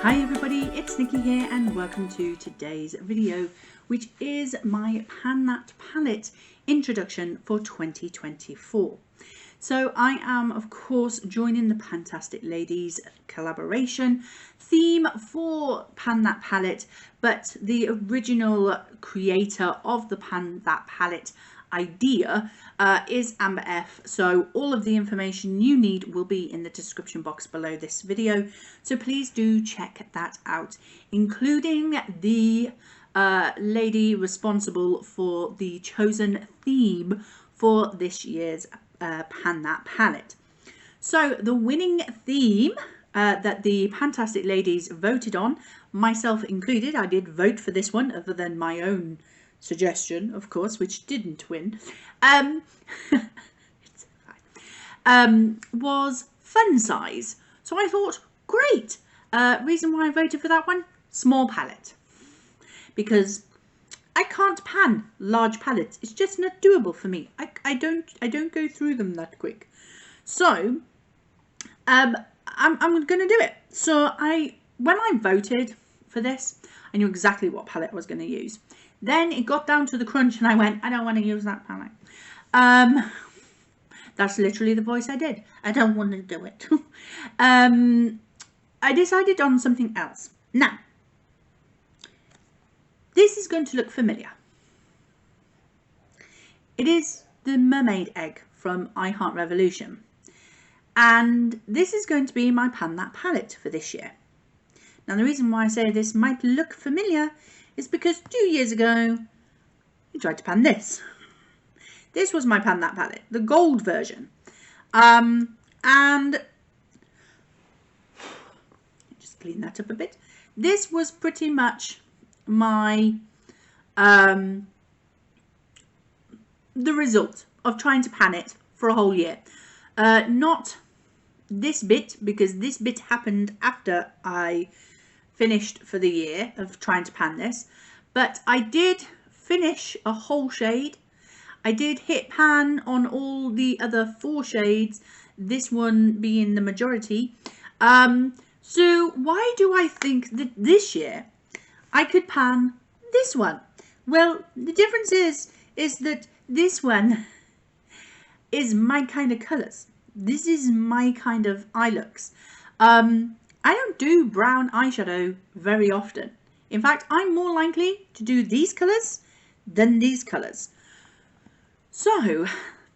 Hi everybody, it's Nikki here and welcome to today's video, which is my Pan That palette introduction for 2024. So I am of course joining the Pantastic Ladies collaboration theme for Pan That palette, but the original creator of the Pan That palette idea is Amber F, so all of the information you need will be in the description box below this video, so please do check that out, including the lady responsible for the chosen theme for this year's Pan That palette. So the winning theme that the Pantastic Ladies voted on, myself included, I did vote for this one other than my own suggestion, of course, which didn't win, was fun size. So I thought, great. Reason why I voted for that one, small palette, because I can't pan large palettes. It's just not doable for me. I don't go through them that quick. So I'm going to do it. So when I voted for this, I knew exactly what palette I was going to use. Then it got down to the crunch and I went, I don't want to use that palette. That's literally the voice I did. I don't want to do it. I decided on something else. Now, this is going to look familiar. It is the mermaid egg from I Heart Revolution. And this is going to be my Pan That palette for this year. Now, the reason why I say this might look familiar is because 2 years ago, I tried to pan this. This was my Pan That palette, the gold version. And just clean that up a bit. This was pretty much my, the result of trying to pan it for a whole year. Not this bit, because this bit happened after I finished for the year of trying to pan this, but I did finish a whole shade. I did hit pan on all the other 4 shades, this one being the majority. So why do I think that this year I could pan this one? Well, the difference is that this one is my kind of colours. This is my kind of eye looks. I don't do brown eyeshadow very often. In fact, I'm more likely to do these colours than these colours. So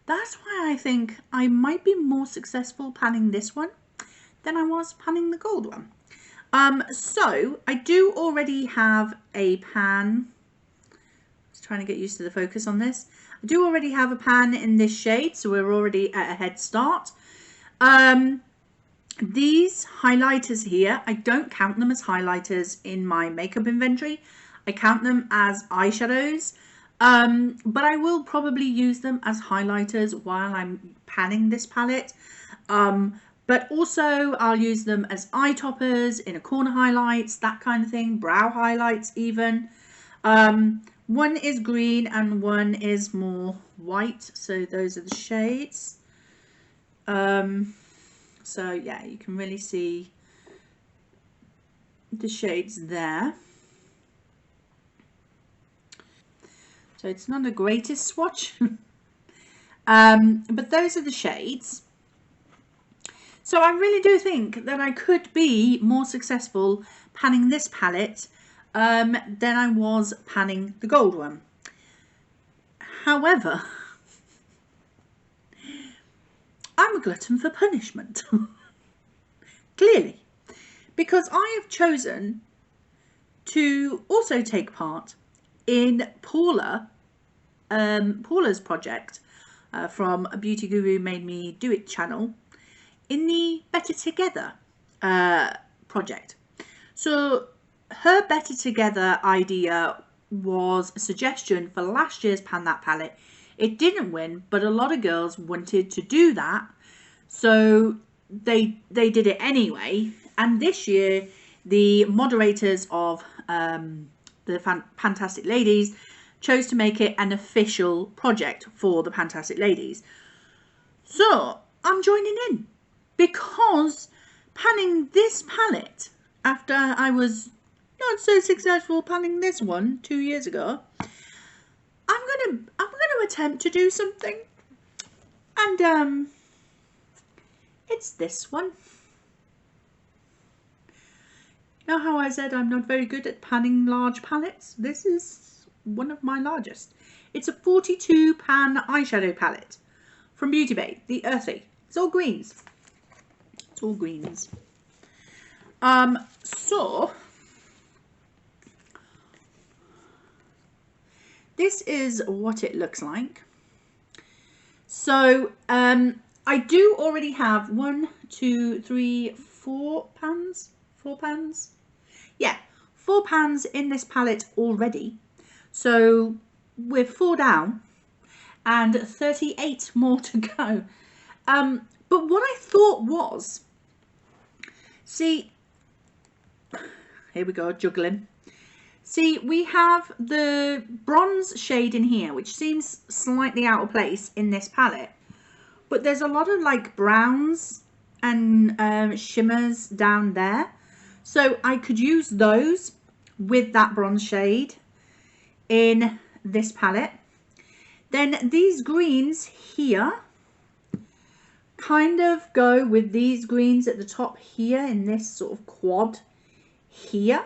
that's why I think I might be more successful panning this one than I was panning the gold one. So I do already have a pan. I was trying to get used to the focus on this. I do already have a pan in this shade, so we're already at a head start. These highlighters here, I don't count them as highlighters in my makeup inventory. I count them as eyeshadows, but I will probably use them as highlighters while I'm panning this palette. But also I'll use them as eye toppers, inner corner highlights, that kind of thing, brow highlights even. One is green and one is more white, so those are the shades. So yeah, you can really see the shades there. So it's not the greatest swatch, but those are the shades. So I really do think that I could be more successful panning this palette than I was panning the gold one. However, I'm a glutton for punishment, clearly, because I have chosen to also take part in Paula's project from A Beauty Guru Made Me Do It channel in the Better Together project. So her Better Together idea was a suggestion for last year's Pan That palette. It didn't win, but a lot of girls wanted to do that, so they did it anyway. And this year, the moderators of the Pantastic Ladies chose to make it an official project for the Pantastic Ladies. So I'm joining in because panning this palette after I was not so successful panning this one 2 years ago, I'm gonna attempt to do something, and it's this one. You know how I said I'm not very good at panning large palettes? This is one of my largest. It's a 42 pan eyeshadow palette from Beauty Bay, the Earthy. It's all greens. It's all greens. So this is what it looks like. So I do already have 1, 2, 3, 4 pans. 4 pans. Yeah, 4 pans in this palette already. So we're 4 down and 38 more to go. But what I thought was, see, here we go, juggling. See, we have the bronze shade in here, which seems slightly out of place in this palette. But there's a lot of like browns and shimmers down there. So I could use those with that bronze shade in this palette. Then these greens here kind of go with these greens at the top here in this sort of quad here.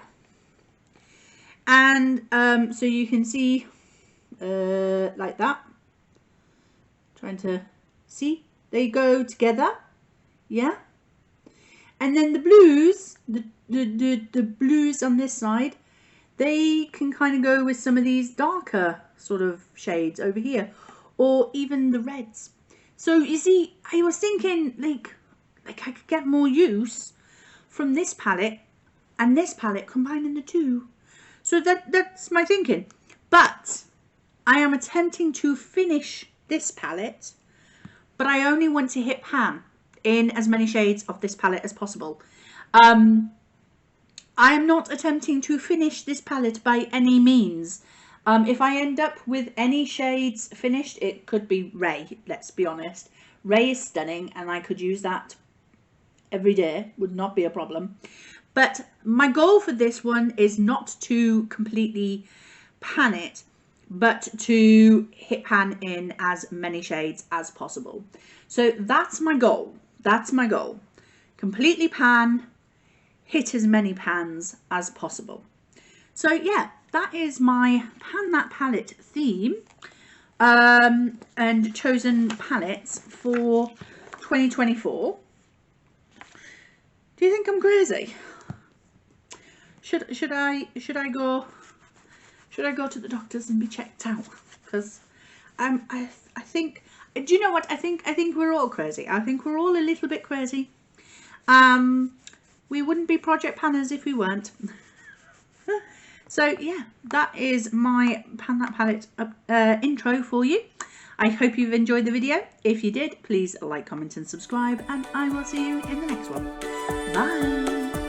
And so you can see like that. Trying to see, they go together. Yeah. And then the blues, the blues on this side, they can kind of go with some of these darker sort of shades over here, or even the reds. So you see, I was thinking like I could get more use from this palette and this palette, combining the two. So that's my thinking. But I am attempting to finish this palette, but I only want to hit pan in as many shades of this palette as possible. I am not attempting to finish this palette by any means. If I end up with any shades finished, it could be Ray, let's be honest. Ray is stunning and I could use that every day, would not be a problem. But my goal for this one is not to completely pan it, but to hit pan in as many shades as possible. So that's my goal. That's my goal. Completely pan, hit as many pans as possible. So yeah, that is my Pan That Palette theme and chosen palettes for 2024. Do you think I'm crazy? Should I go to the doctors and be checked out? Because I think, do you know what, I think we're all crazy. I think we're all a little bit crazy. We wouldn't be project panners if we weren't. So yeah, that is my Pan That Palette intro for you. I hope you've enjoyed the video. If you did, please like, comment and subscribe, and I will see you in the next one. Bye.